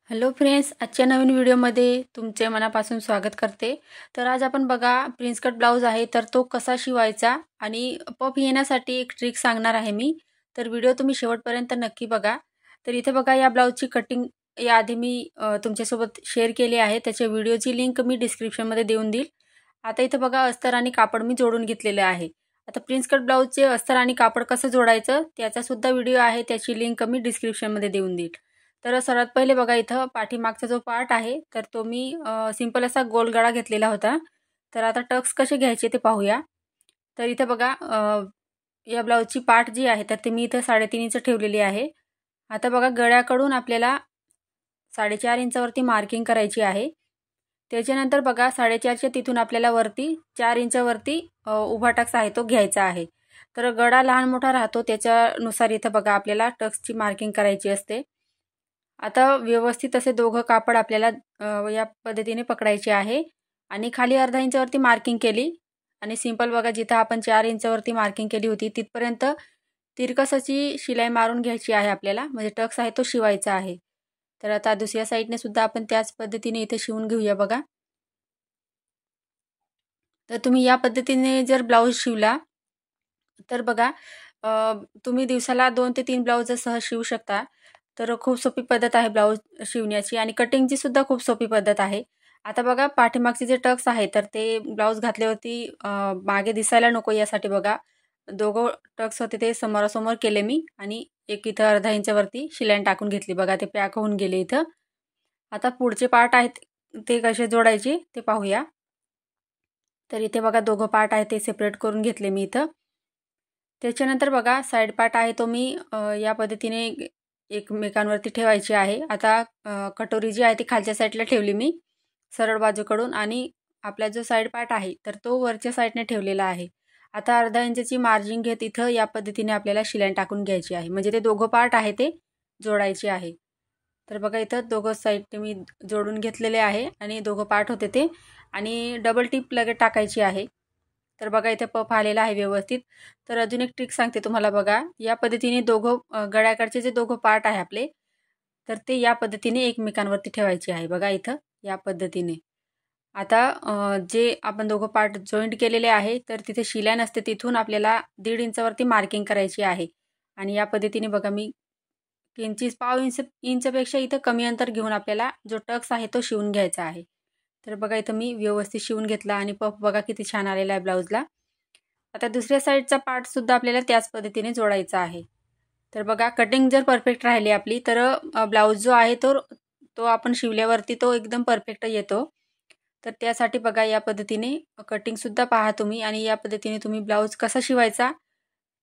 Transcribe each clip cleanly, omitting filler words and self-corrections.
Hello friends, आजच्या नवीन व्हिडिओमध्ये तुमचे मनापासून स्वागत करते। तर आज आपण बघा प्रिन्स कट ब्लाउज आहे, तर तो कसा शिवायचा आणि पफ येण्यासाठी एक ट्रिक सांगणार आहे मी। तर व्हिडिओ तुम्ही शेवटपर्यंत नक्की बघा। तर इथे बघा या ब्लाउजची कटिंग याआधी मी तुमच्यासोबत शेअर केली आहे, त्याच्या व्हिडिओची लिंक मी डिस्क्रिप्शनमध्ये देऊन देईल। आता इथे बघा अस्तर आणि कापड मी जोडून घेतलेले आहे। आता प्रिन्स कट ब्लाउजचे अस्तर आणि कापड कसं जोडायचं त्याचा सुद्धा व्हिडिओ आहे, त्याची लिंक मी डिस्क्रिप्शनमध्ये देऊन देईल। तर सर्वात पहिले बघा इथं पाठीमागचा जो पार्ट आहे तर तो मी सिंपल असा गोल गळा घेतलेला होता। तर आता टक्स कसे घ्यायचे ते पाहूया। तर इथे बघा या ब्लाउजची पार्ट जी आहे तर ते मी इथे 3.5 इंच ठेवलेली आहे। आता बघा गळ्याकडून आपल्याला 4.5 इंचावरती मार्किंग करायची आहे। त्याच्यानंतर बघा 4.5च्या तिथून आपल्याला वरती 4 इंचावरती उभा टक्स आहे तो घ्यायचा आहे। तर गळा लहान मोठा राहतो त्याच्यानुसार इथे बघा आपल्याला टक्सची मार्किंग करायची असते। आता व्यवस्थित असे दोघं कापड आपल्याला या पद्धतीने पकडायचे आहे आणि खाली अर्धा इंचावरती मार्किंग केली आणि सिंपल बघा जिथं आपण 4 इंचावरती मार्किंग केली होती तिथपर्यंत तिरकस अशी शिलाई मारून घ्यायची आहे आपल्याला, म्हणजे टक्स आहे तो शिवायचा आहे। तर आता दुसऱ्या साईडने सुद्धा आपण त्याच पद्धतीने इथे शिवून घेऊया बघा। तर तुम्ही या पद्धतीने जर ब्लाऊज शिवला तर बघा तुम्ही दिवसाला 2 ते 3 ब्लाऊज सहज शिवू शकता। तर खूप सोपी पद्धत आहे ब्लाऊज शिवण्याची आणि कटिंगची सुद्धा खूप सोपी पद्धत आहे। आता बघा पाठीमागचे जे टक्स आहे तर ते ब्लाऊज घातल्यावरती मागे दिसायला नको यासाठी बघा दोघं टक्स होते ते समोरासमोर केले मी आणि एक इथं अर्धा इंचावरती शिलाई टाकून घेतली बघा, ते पॅक होऊन गेले इथं। आता पुढचे पार्ट आहेत ते कसे जोडायचे ते पाहूया। तर इथे बघा दोघं पार्ट आहे ते सेपरेट करून घेतले मी इथं। त्याच्यानंतर बघा साइड पार्ट आहे तो मी या पद्धतीने एकमेकांवरती ठेवायची आहे। आता कटोरी जी आहे ती खालच्या साईडला ठेवली मी सरळ बाजूकडून आणि आपला जो साइड पार्ट आहे तर तो वरच्या साईडने ठेवलेला आहे। आता अर्धा इंचची मार्जिन घेत इथं या पद्धतीने आपल्याला शिलाई टाकून घ्यायची आहे, म्हणजे ते दोघं पार्ट आहे ते जोडायचे आहे। तर बघा इथं दोघं साईडने मी जोडून घेतलेले आहे आणि दोघं पार्ट होते ते आणि डबल टिप लगेच टाकायची आहे। तर बघा इथे पफ आलेला आहे व्यवस्थित। तर अजून एक ट्रिक सांगते तुम्हाला बघा, या पद्धतीने दोघं गळ्याकडचे जे दोघं पार्ट आहे आपले तर ते या पद्धतीने एकमेकांवरती ठेवायचे आहे बघा इथं या पद्धतीने। आता जे आपण दोघं पार्ट जॉईंट केलेले आहे तर तिथे शिलाई नसते, तिथून आपल्याला 1.5 इंचावरती मार्किंग करायची आहे आणि या पद्धतीने बघा मी किंचित पाव इंचपेक्षा इथं कमी अंतर घेऊन आपल्याला जो टक्स आहे तो शिवून घ्यायचा आहे। तर बघा इथं मी व्यवस्थित शिवून घेतला आणि पफ बघा किती छान आलेला आहे ब्लाऊजला। आता दुसऱ्या साईडचा पार्ट सुद्धा आपल्याला त्याच पद्धतीने जोडायचा आहे। तर बघा कटिंग जर परफेक्ट राहिली आपली तर ब्लाऊज जो आहे तो आपण शिवल्यावरती तो एकदम परफेक्ट येतो। तर त्यासाठी बघा या पद्धतीने कटिंग सुद्धा पहा तुम्ही आणि या पद्धतीने तुम्ही ब्लाऊज कसा शिवायचा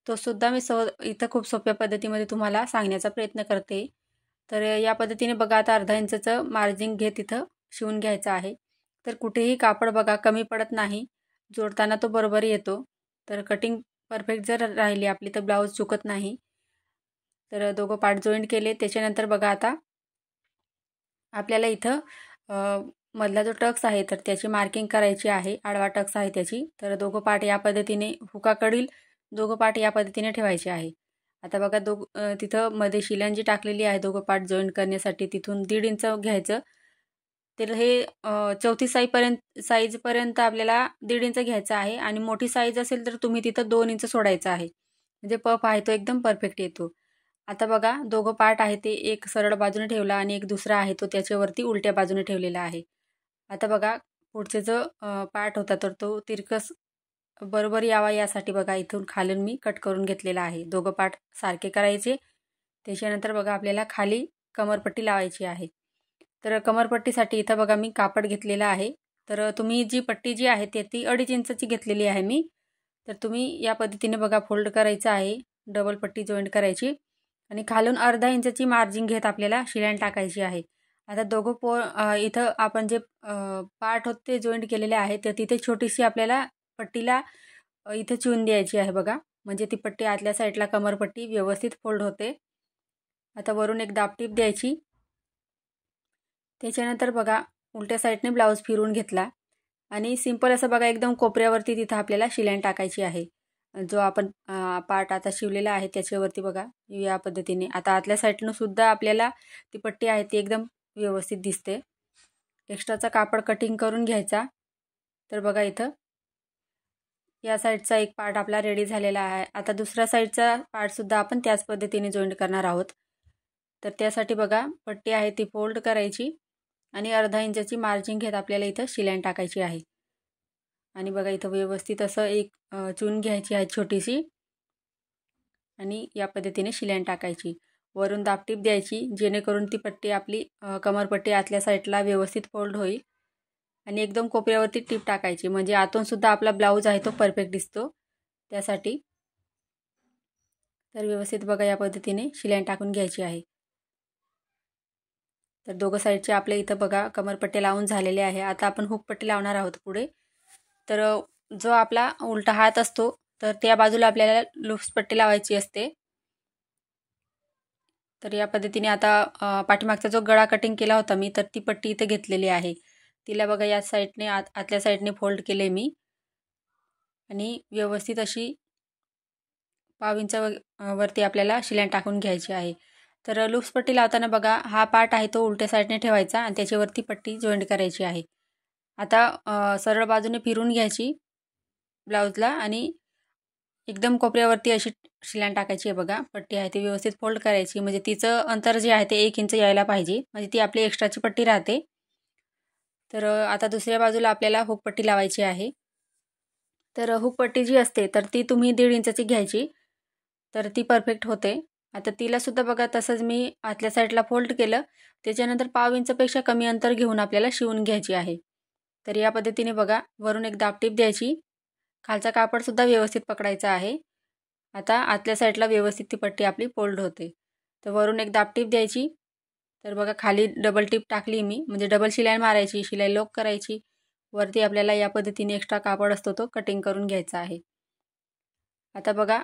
तो सुद्धा मी इथं खूप सोप्या पद्धतीमध्ये तुम्हाला सांगण्याचा प्रयत्न करते। तर या पद्धतीने बघा आता अर्धा इंचचं मार्जिन घेत इथं शिवून घ्यायचं आहे। तर कुठेही कापड बघा कमी पडत नाही, जोडताना तो बरोबर येतो। तर कटिंग परफेक्ट जर राहिली आपली तर ब्लाऊज चुकत नाही। तर दोघं पार्ट जॉईंट केले त्याच्यानंतर बघा आता आपल्याला इथं मधला जो टक्स आहे तर त्याची मार्किंग करायची आहे, आडवा टक्स आहे त्याची। तर दोघं पार्ट या पद्धतीने हुकाकडील दोघं पार्ट या पद्धतीने ठेवायचे आहे। आता बघा तिथं मध्ये शिलाई जी टाकलेली आहे दोघं पार्ट जॉईंट करण्यासाठी तिथून 1.5 इंच घ्यायचं। तर हे 34 साईजपर्यंत आपल्याला 1.5 इंच घ्यायचं आहे आणि मोठी साईज असेल तर तुम्ही तिथं 2 इंच सोडायचं आहे, म्हणजे पफ आहे तो एकदम परफेक्ट येतो। आता बघा दोघं पार्ट आहे ते एक सरळ बाजूने ठेवला आणि एक दुसरा आहे तो त्याच्यावरती उलट्या बाजूने ठेवलेला आहे। आता बघा पुढचे जो पार्ट होता तर तो तिरकस बरोबर यावा यासाठी बघा इथून खालून मी कट करून घेतलेला आहे। दोघं पार्ट सारखे करायचे। त्याच्यानंतर बघा आपल्याला खाली कमरपट्टी लावायची आहे। तर कमरपट्टीसाठी इथं बघा मी कापड घेतलेला आहे। तर तुम्ही जी पट्टी जी आहे ती 2.5 इंचची घेतलेली आहे मी। तर तुम्ही या पद्धतीने बघा फोल्ड करायचं आहे, डबल पट्टी जॉईंट करायची आणि खालून अर्धा इंचची मार्जिन घेत आपल्याला शिलाई टाकायची आहे। आता दोघं इथं आपण जे पार्ट होते ते जॉईंट केलेले आहे तर तिथे छोटीशी आपल्याला पट्टीला इथे चिवून द्यायची आहे बघा, म्हणजे ती पट्टी आतल्या साईडला कमरपट्टी व्यवस्थित फोल्ड होते। आता वरून एक दाबटीप द्यायची। त्याच्यानंतर बघा उलट्या साईडने ब्लाऊज फिरवून घेतला आणि सिंपल असं बघा एकदम कोपऱ्यावरती तिथं आपल्याला शिलाई टाकायची आहे। जो आपण पार्ट आता शिवलेला आहे त्याच्यावरती बघा या पद्धतीने। आता आतल्या साईडनं सुद्धा आपल्याला ती पट्टी आहे ती एकदम व्यवस्थित दिसते. एक्स्ट्राचा कापड कटिंग करून घ्यायचा. तर बघा इथं या साईडचा एक पार्ट आपला रेडी झालेला आहे. आता दुसऱ्या साईडचा पार्टसुद्धा आपण त्याच पद्धतीने जॉईंट करणार आहोत. तर त्यासाठी बघा पट्टी आहे ती फोल्ड करायची आणि अर्धा इंचाची मार्जिन घेत आपल्याला इथं शिलाई टाकायची आहे. आणि बघा इथं व्यवस्थित असं एक चून घ्यायची आहे छोटीशी आणि या पद्धतीने शिलाई टाकायची. वरून दाबटीप द्यायची जेणेकरून ती पट्टी आपली कमरपट्टी आतल्या साईडला व्यवस्थित फोल्ड होईल. आणि एकदम कोपऱ्यावरती टीप टाकायची म्हणजे आतून सुद्धा आपला ब्लाऊज आहे तो परफेक्ट दिसतो त्यासाठी. तर व्यवस्थित बघा या पद्धतीने शिलाई टाकून घ्यायची आहे. तर दोघं साईडचे आपले इथं बघा कमरपट्टी लावून झालेले आहे. आता आपण हुकपट्टी लावणार आहोत पुढे. तर जो आपला उलटा हात असतो तर त्या बाजूला आपल्याला लूप्स पट्टी लावायची असते. तर या पद्धतीने आता पाठीमागचा जो गळा कटिंग केला होता मी तर ती पट्टी इथे घेतलेली आहे. तिला बघा या साईडने आतल्या साईडने फोल्ड केले मी आणि व्यवस्थित अशी 1/2 इंच वरती आपल्याला शिलाई टाकून घ्यायची आहे. तर लूप्स पट्टी लावताना बघा हा पार्ट आहे तो उलट्या साईडने ठेवायचा आणि त्याच्यावरती पट्टी जॉईंट करायची आहे. आता सरळ बाजूने फिरून घ्यायची ब्लाऊजला आणि एकदम कोपऱ्यावरती अशी शिलाई टाकायची आहे. बघा पट्टी आहे ती व्यवस्थित फोल्ड करायची म्हणजे तिचं अंतर जे आहे ते 1 इंच यायला पाहिजे म्हणजे ती आपली एक्स्ट्राची पट्टी राहते. तर आता दुसऱ्या बाजूला आपल्याला हुकपट्टी लावायची आहे. तर हुकपट्टी जी असते तर ती तुम्ही 1.5 इंचाची घ्यायची तर ती परफेक्ट होते. आता तिलासुद्धा बघा तसंच मी आतल्या साईडला फोल्ड केलं. त्याच्यानंतर 1/2 इंचापेक्षा कमी अंतर घेऊन आपल्याला शिवून घ्यायची आहे. तर या पद्धतीने बघा वरून एक दाबटीप द्यायची. खालचा कापडसुद्धा व्यवस्थित पकडायचा आहे. आता आतल्या साईडला व्यवस्थित ती पट्टी आपली फोल्ड होते. तर वरून एक दाबटीप द्यायची. तर बघा खाली डबल टीप टाकली मी म्हणजे डबल शिलाई मारायची, शिलाई लॉक करायची. वरती आपल्याला या पद्धतीने एक्स्ट्रा कापड असतो तो कटिंग करून घ्यायचा आहे. आता बघा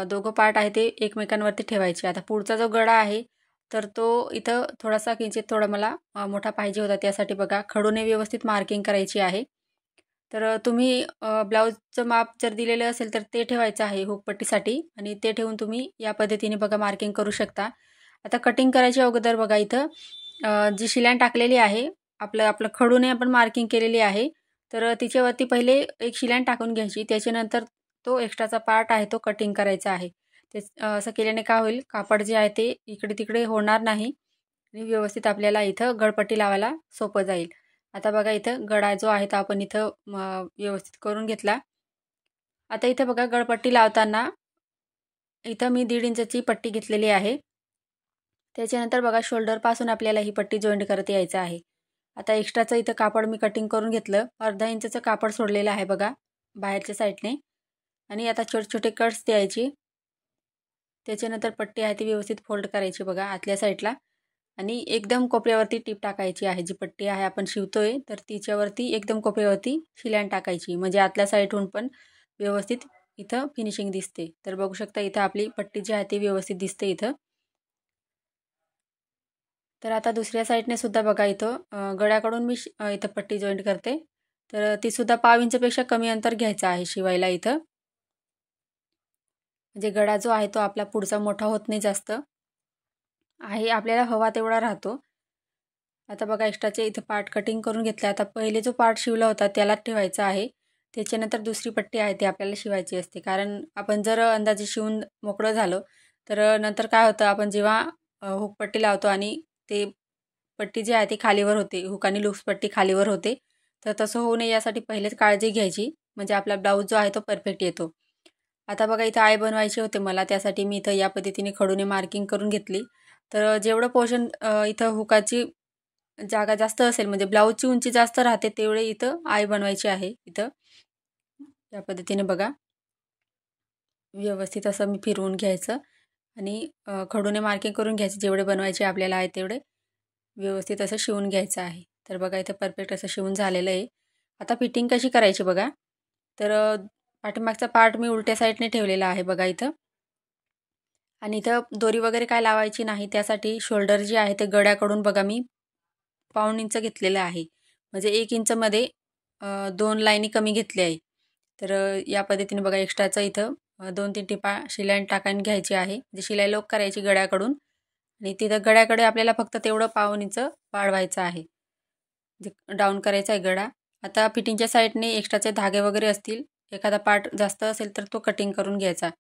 दोघं पार्ट आहे ते एकमेकांवरती ठेवायचे. आता पुढचा जो गळा आहे तर तो इथं थोडासा किंचित थोडा मला मोठा पाहिजे होता त्यासाठी बघा खडूने व्यवस्थित मार्किंग करायची आहे. तर तुम्ही ब्लाऊजचं माप जर दिलेलं असेल तर ते ठेवायचं आहे हुकपट्टीसाठी आणि ते ठेवून तुम्ही या पद्धतीने बघा मार्किंग करू शकता. आता कटिंग करायच्या अगोदर बघा इथं जी शिलाई टाकलेली आहे आपलं खडूने आपण मार्किंग केलेली आहे. तर तिच्यावरती पहिले एक शिलाई टाकून घ्यायची. त्याच्यानंतर तो एक्स्ट्राचा पार्ट आहे तो कटिंग करायचा आहे. ते असं केल्याने काय होईल कापड जे आहे ते इकडे तिकडे होणार नाही आणि व्यवस्थित आपल्याला इथं गळपट्टी लावायला सोपं जाईल. आता बघा इथं गळा जो आहे तो आपण इथं व्यवस्थित करून घेतला. आता इथं बघा गळपट्टी लावताना इथं मी 1.5 इंचाची पट्टी घेतलेली आहे. त्याच्यानंतर बघा शोल्डरपासून आपल्याला ही पट्टी जॉईंट करत यायचं आहे. आता एक्स्ट्राचं इथं कापड मी कटिंग करून घेतलं. अर्धा इंचाचं कापड सोडलेलं आहे बघा बाहेरच्या साईडने आणि आता छोटे छोटे कट्स द्यायचे. त्याच्यानंतर पट्टी आहे ती व्यवस्थित फोल्ड करायची बघा आतल्या साईडला आणि एकदम कोपऱ्यावरती टीप टाकायची आहे. जी पट्टी आहे आपण शिवतोय तर तिच्यावरती एकदम कोपऱ्यावरती शिलाई टाकायची म्हणजे आतल्या साईडहून पण व्यवस्थित इथं फिनिशिंग दिसते. तर बघू शकता इथं आपली पट्टी जी आहे ती व्यवस्थित दिसते इथं. तर आता दुसऱ्या साईडने सुद्धा बघा इथं गळ्याकडून मी इथं पट्टी जॉईंट करते. तर तीसुद्धा 1/2 इंचपेक्षा कमी अंतर घ्यायचं आहे शिवायला इथं. म्हणजे गळा जो आहे तो आपला पुढचा मोठा होत नाही जास्त आहे आपल्याला हवा तेवढा राहतो. आता बघा एक्स्ट्राचे इथं पार्ट कटिंग करून घेतले. आता पहिले जो पार्ट शिवला होता त्यालाच ठेवायचा आहे. त्याच्यानंतर दुसरी पट्टी आहे ती आपल्याला शिवायची असते. कारण आपण जर अंदाजे शिवून मोकळं झालो तर नंतर काय होतं आपण जेव्हा हुकपट्टी लावतो आणि ते पट्टी जी आहे ती खालीवर होते. हुक आणि लूप्स पट्टी खालीवर होते. तर तसं होऊ नये यासाठी पहिलेच काळजी घ्यायची म्हणजे आपला ब्लाऊज जो आहे तो परफेक्ट येतो. आता बघा इथं आय बनवायचे होते मला त्यासाठी मी इथं या पद्धतीने खडूने मार्किंग करून घेतली. तर जेवढं पोर्शन इथं हुकाची जागा जास्त असेल म्हणजे ब्लाऊजची उंची जास्त राहते तेवढे इथं आय बनवायची आहे. इथं या पद्धतीने बघा व्यवस्थित असं मी फिरवून घ्यायचं आणि खडूने मार्किंग करून घ्यायचे जेवढे बनवायचे आपल्याला आहे तेवढे व्यवस्थित असं शिवून घ्यायचं आहे. तर बघा इथं परफेक्ट असं शिवून झालेलं आहे. आता फिटिंग कशी करायची बघा. तर पाठीमागचा पार्ट मी उलट्या साईडने ठेवलेला आहे बघा इथं आणि इथं दोरी वगैरे काय लावायची नाही. त्यासाठी शोल्डर जे आहे ते गळ्याकडून बघा मी 1/2 इंच घेतलेलं आहे म्हणजे 1 इंचमध्ये 2 लाईनी कमी घेतल्या आहे. तर या पद्धतीने बघा एक्स्ट्राचं इथं 2-3 टिपा शिलाई टाकून घ्यायची आहे म्हणजे शिलाई लॉक करायची गळ्याकडून आणि तिथं गळ्याकडे आपल्याला फक्त तेवढं पाऊण इंच वाढवायचं आहे, म्हणजे डाऊन करायचा आहे गळा. आता फिटिंगच्या साईडने एक्स्ट्राचे धागे वगैरे असतील, एखादा पार्ट जास्त असेल तर तो कटिंग करून घ्यायचा.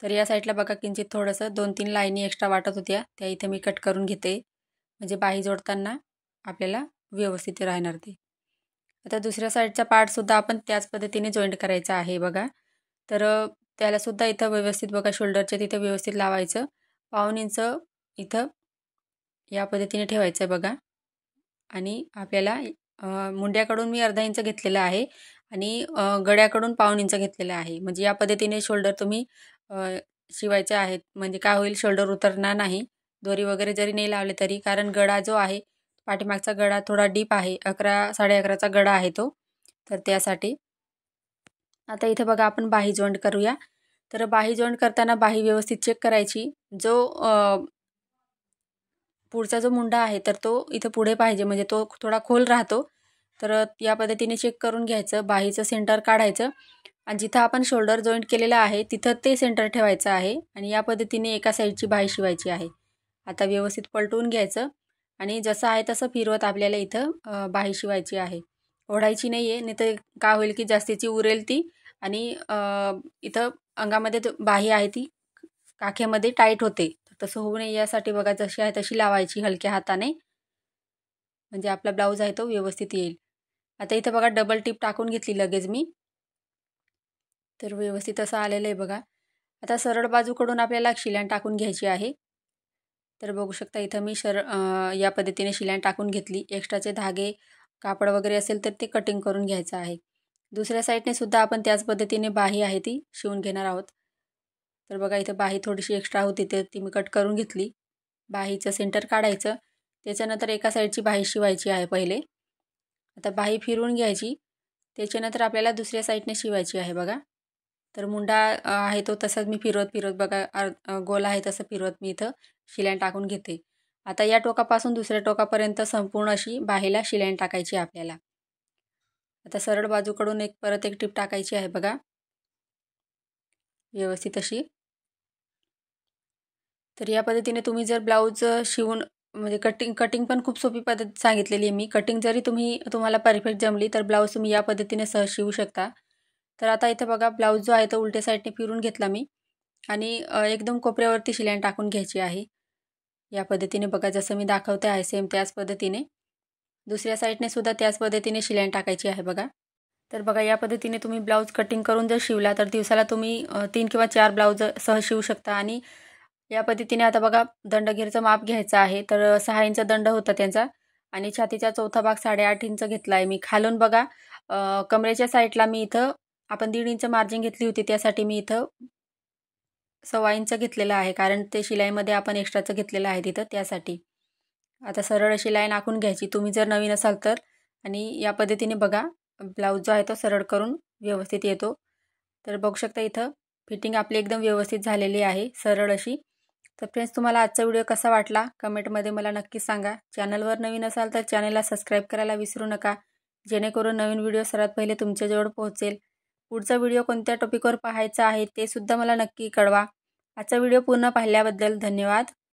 तर या साईडला बघा किंचित थोडंसं 2-3 लाईनी एक्स्ट्रा वाटत होत्या, त्या इथे मी कट करून घेते, म्हणजे बाही जोडताना आपल्याला व्यवस्थित राहणार ते. आता दुसऱ्या साईडचा पार्टसुद्धा आपण त्याच पद्धतीने जॉईंट करायचा आहे बघा. तर त्यालासुद्धा इथं व्यवस्थित बघा शोल्डरच्या तिथे व्यवस्थित लावायचं. पाऊण इंच इथं या पद्धतीने ठेवायचं आहे बघा. आणि आपल्याला मुंड्याकडून मी अर्धा इंच घेतलेला आहे आणि गळ्याकडून पाऊण इंच घेतलेला आहे. म्हणजे या पद्धतीने शोल्डर तुम्ही शिवायचे आहेत. म्हणजे काय होईल, शोल्डर उतरणार नाही, दोरी वगैरे जरी नाही लावले तरी. कारण गळा जो आहे, पाठीमागचा गळा थोडा डीप आहे, 11-11.5चा गळा आहे तो, तर त्यासाठी. आता इथे बघा आपण बाही जॉईंट करूया. तर बाही जॉईंट करताना बाही व्यवस्थित चेक करायची. जो पुढचा जो मुंडा आहे तर तो इथं पुढे पाहिजे, म्हणजे तो थोडा खोल राहतो. तर या पद्धतीने चेक करून घ्यायचं. बाहीचं सेंटर काढायचं आणि जिथं आपण शोल्डर जॉईंट केलेलं आहे तिथं ते सेंटर ठेवायचं आहे आणि या पद्धतीने एका साईडची बाही शिवायची आहे. आता व्यवस्थित पलटवून घ्यायचं आणि जसं आहे तसं फिरवत आपल्याला इथं बाही शिवायची आहे. ओढायची नाही आहे, नाही तर काय होईल की जास्तीची उरेल ती आणि इथं अंगामध्ये बाही आहे ती काखेमध्ये टाईट होते. तसं होऊ नये यासाठी बघा जशी आहे तशी लावायची हलक्या हाताने, म्हणजे आपला ब्लाऊज आहे तो व्यवस्थित येईल. आता इथं बघा डबल टिप टाकून घेतली लगेच मी, तर व्यवस्थित असं आलेलं आहे बघा. आता सरळ बाजूकडून आपल्याला शिलाईन टाकून घ्यायची आहे. तर बघू शकता इथं मी या पद्धतीने शिलाईन टाकून घेतली. एक्स्ट्राचे धागे कापड वगैरे असेल तर ते कटिंग करून घ्यायचं आहे. दुसऱ्या साईडने सुद्धा आपण त्याच पद्धतीने बाही आहे ती शिवून घेणार आहोत. तर बघा इथं बाही थोडीशी एक्स्ट्रा होती तर ती मी कट करून घेतली. बाहीचं सेंटर काढायचं, त्याच्यानंतर एका साईडची बाही शिवायची आहे पहिले. आता बाही फिरवून घ्यायची, त्याच्यानंतर आपल्याला दुसऱ्या साईडने शिवायची आहे बघा. तर मुंडा आहे तो तसाच मी फिरवत बघा गोल आहे तसं फिरवत मी इथं शिलाईन टाकून घेते. आता या टोकापासून दुसऱ्या टोकापर्यंत संपूर्ण अशी बाहीला शिलाईन टाकायची आपल्याला. आता सरळ बाजूकडून परत एक टिप टाकायची आहे बघा, व्यवस्थित अशी. तर या पद्धतीने तुम्ही जर ब्लाऊज शिवून, म्हणजे कटिंग पण खूप सोपी पद्धत सांगितलेली आहे मी. कटिंग जरी तुम्हाला परफेक्ट जमली तर ब्लाऊज तुम्ही या पद्धतीने सहज शिवू शकता. तर आता इथं बघा ब्लाऊज जो आहे तो उलट्या साईडने फिरून घेतला मी आणि एकदम कोपऱ्यावरती शिलाईन टाकून घ्यायची आहे. या पद्धतीने बघा जसं मी दाखवते आहे सेम त्याच पद्धतीने दुसऱ्या साईडने सुद्धा त्याच पद्धतीने शिलाईन टाकायची आहे बघा. तर बघा या पद्धतीने तुम्ही ब्लाऊज कटिंग करून जर शिवला तर दिवसाला तुम्ही 3 किंवा 4 ब्लाऊज सहज शिवू शकता. आणि या पद्धतीने आता बघा दंडघेरचं माप घ्यायचं आहे. तर 6 इंच दंड होता त्यांचा आणि छातीचा चौथा भाग 8.5 इंच घेतला आहे मी. खालून बघा कमरेच्या साईडला मी इथं आपण 1.5 इंच मार्जिन घेतली होती, त्यासाठी मी इथं 1.25 इंच घेतलेलं आहे, कारण ते शिलाईमध्ये आपण एक्स्ट्राचं घेतलेलं आहे तिथं त्यासाठी. आता सरळ अशी लाईन आखून घ्यायची तुम्ही जर नवीन असाल तर. आणि या पद्धतीने बघा ब्लाऊज जो आहे तो सरळ करून व्यवस्थित येतो. तर बघू शकता इथं फिटिंग आपली एकदम व्यवस्थित झालेली आहे सरळ अशी. तर फ्रेंड्स, तुम्हाला आजचा व्हिडिओ कसा वाटला कमेंटमध्ये मला नक्कीच सांगा. चॅनलवर नवीन असाल तर चॅनलला सबस्क्राईब करायला विसरू नका, जेणेकरून नवीन व्हिडिओ सर्वात पहिले तुमच्याजवळ पोहोचेल. पुढचा व्हिडिओ कोणत्या टॉपिकवर पाहायचा आहे ते सुद्धा मला नक्की कळवा. आजचा व्हिडिओ पूर्ण पाहिल्याबद्दल धन्यवाद.